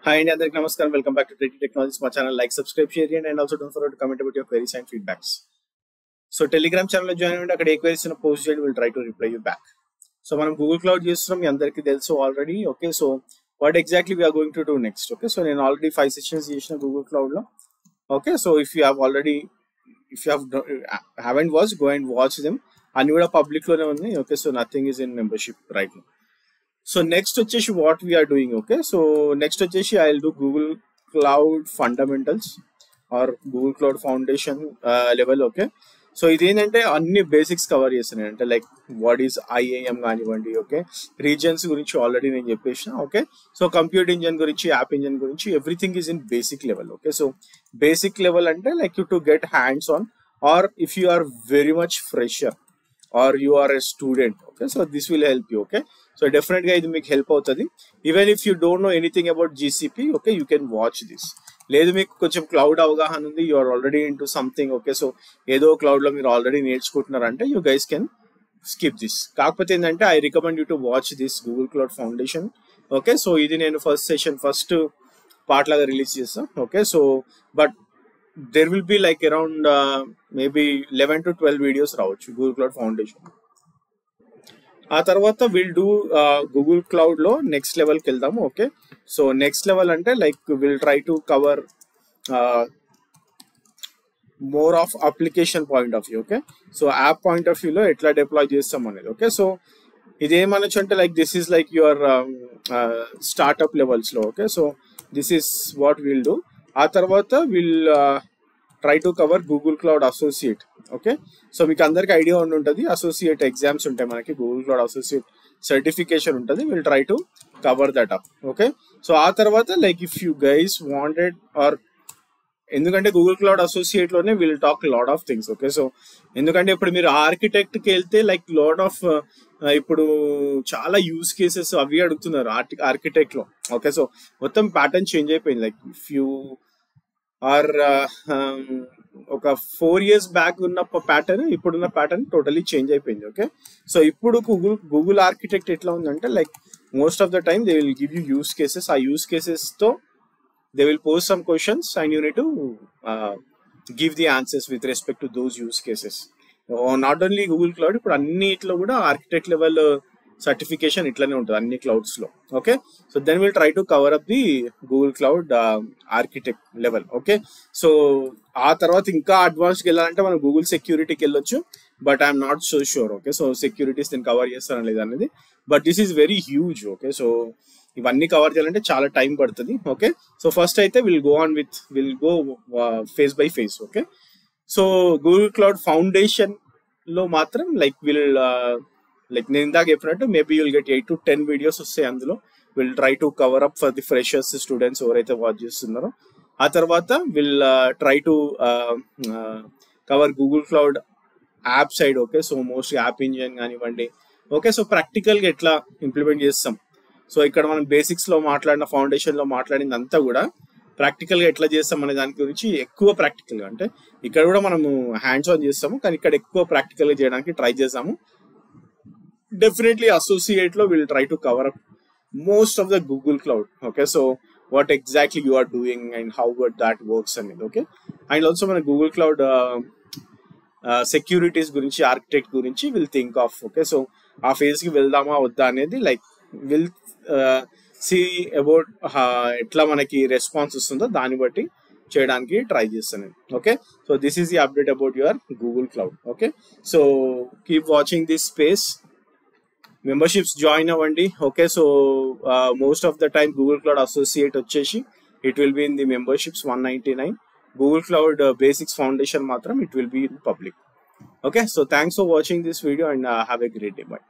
Hi and Andrik Namaskar. Welcome back to Trading Technologies. My channel, like, subscribe, share, and also don't forget to comment about your queries and feedbacks. So Telegram channel join and akkada e queries na post cheyandi, we'll try to reply you back. So manam Google Cloud chestunnam, మీ అందరికీ తెలుసు already. Okay, so what exactly we are going to do next? Okay, so నేను already 5 sessions చేసిన Google Cloud లో. Okay, so if you haven't watched, go and watch them. అన్ని కూడా public లోనే ఉంది. Okay, so nothing is in membership right now. So next వచ్చేసి what we are doing. Okay, so next వచ్చేసి I'll do Google Cloud Fundamentals or Google Cloud Foundation level. Okay, so ఇదేంటంటే అన్ని basics cover చేస్తున్నాయి, అంటే like what is IAM కానివ్వండి. Okay, reasons గురించి already నేను చెప్పేసిన. ఓకే, సో కంప్యూటర్ ఇంజన్ గురించి, యాప్ ఇంజన్ గురించి, everything is in basic level. Okay, so basic level అంటే like you to get hands on, or if you are very much fresher or you are a student. Okay, so this will help you. Okay, so definitely ఇది మీకు help అవుతుంది. Even if you don't know anything about GCP, okay, you can watch this. లేదు మీకు కొంచెం cloud అవగాహన ఉంది, you are already in to something. Okay, so ఏదో cloud లో మీరు ఆల్రెడీ నేర్చుకుంటున్నారంటే you guys can skip this. కాకపోతే ఏంటంటే I recommend you to watch this Google cloud foundation. Okay, so ఇది నేను ఫస్ట్ పార్ట్ లాగా రిలీజ్ చేస్తాను. Okay, so but there will be like around maybe 11 to 12 videos రావచ్చు Google Cloud Foundation. ఆ తర్వాత will do Google cloud లో next level కి వెళ్దాము. ఓకే, సో నెక్స్ట్ లెవెల్ అంటే like will try to cover more of application point of view. Okay, so app point of వ్యూలో ఎట్లా deploy చేస్తాం అనేది. ఓకే, సో ఇదేమనొచ్చు అంటే like this is like your startup levels లో. Okay, so this is what will do. ఆ తర్వాత will try to cover Google cloud associate. Okay, so మీకు అందరికి ఐడియా ఉంటుంది, అసోసియేట్ ఎగ్జామ్స్ ఉంటాయి మనకి, గూగుల్ క్లౌడ్ అసోసియేట్ సర్టిఫికేషన్ ఉంటుంది. Will try to cover that up. Okay, so ఆ తర్వాత like if you guys wanted or, ఎందుకంటే గూగుల్ క్లౌడ్ అసోసియేట్ లోనే will talk lot of things. Okay, so ఎందుకంటే ఇప్పుడు మీరు ఆర్కిటెక్ట్ కి వెళ్తే లైక్ లాట్ ఆఫ్ ఇప్పుడు చాలా యూజ్ కేసెస్ అవి అడుగుతున్నారు ఆర్కిటెక్ట్ లో. ఓకే, సో మొత్తం ప్యాటర్న్ చేంజ్ అయిపోయింది. లైక్ ఇఫ్ యూ ఆర్ ఒక 4 years బ్యాక్ ఉన్న ప్యాటర్న్ ఇప్పుడున్న ప్యాటర్న్ టోటలీ చేంజ్ అయిపోయింది. ఓకే, సో ఇప్పుడు గూగుల్ ఆర్కిటెక్ట్ ఎట్లా ఉందంటే like most of the time they will give you use cases. ఆ యూజ్ కేసెస్ తో they will pose some questions and you need to give the answers with respect to those use cases. Not only Google Cloud, ఇప్పుడు అన్నిట్లో కూడా architect level certification ఇట్లానే ఉంటుంది అన్ని clouds లో. Okay, so then will try to cover up the Google cloud architect level. Okay, so ఆ తర్వాత ఇంకా అడ్వాన్స్కి వెళ్ళాలంటే మనం గూగుల్ సెక్యూరిటీకి వెళ్ళొచ్చు, but I'm not so sure. Okay, so securities నేను కవర్ చేస్తాను లేదా అనేది, but this is very huge. Okay, so ఇవన్నీ కవర్ చేయాలంటే చాలా టైం పడుతుంది. ఓకే, సో ఫస్ట్ అయితే will go phase by phase. Okay, so Google cloud foundation లో మాత్రం లైక్ లైక్ నేను ఇందాక చెప్పినట్టు maybe will get 8 to 10 videos వస్తాయి. అందులో will try to cover up for the freshers students ఎవరైతే వాచ్ చేస్తున్నారో. ఆ తర్వాత will try to cover Google cloud app side. Okay, so most app engine కానివ్వండి. ఓకే, సో ప్రాక్టికల్గా ఎట్లా ఇంప్లిమెంట్ చేస్తాం. సో ఇక్కడ మనం బేసిక్స్ లో మాట్లాడిన, ఫౌండేషన్ లో మాట్లాడింది అంతా కూడా ప్రాక్టికల్ గా ఎట్లా చేస్తాం అనే దాని గురించి ఎక్కువ ప్రాక్టికల్ గా, అంటే ఇక్కడ కూడా మనము హ్యాండ్స్ ఆన్ చేస్తాము, కానీ ఇక్కడ ఎక్కువ ప్రాక్టికల్ గా చేయడానికి ట్రై చేసాము. డెఫినెట్లీ అసోసియేట్ లో will try to cover up most of the Google cloud. Okay, so what exactly you are doing and how that works అనేది. ఓకే, అండ్ ఆల్సో మన గూగుల్ క్లౌడ్ సెక్యూరిటీస్ గురించి, architect గురించి will think of. Okay, so ఆ phase కి వెళ్దామా వద్దా అనేది like will see about ఎట్లా మనకి రెస్పాన్స్ వస్తుందో దాన్ని బట్టి చేయడానికి ట్రై చేస్తాను. Okay, so this is the update about your Google cloud. Okay, so keep watching this space. Memberships join అవ్వండి. Okay, so most of the time Google cloud associate వచ్చేసి it will be in the memberships 199. Google cloud basics foundation మాత్రం it will be in public. Okay, so thanks for watching this video and have a great day. By.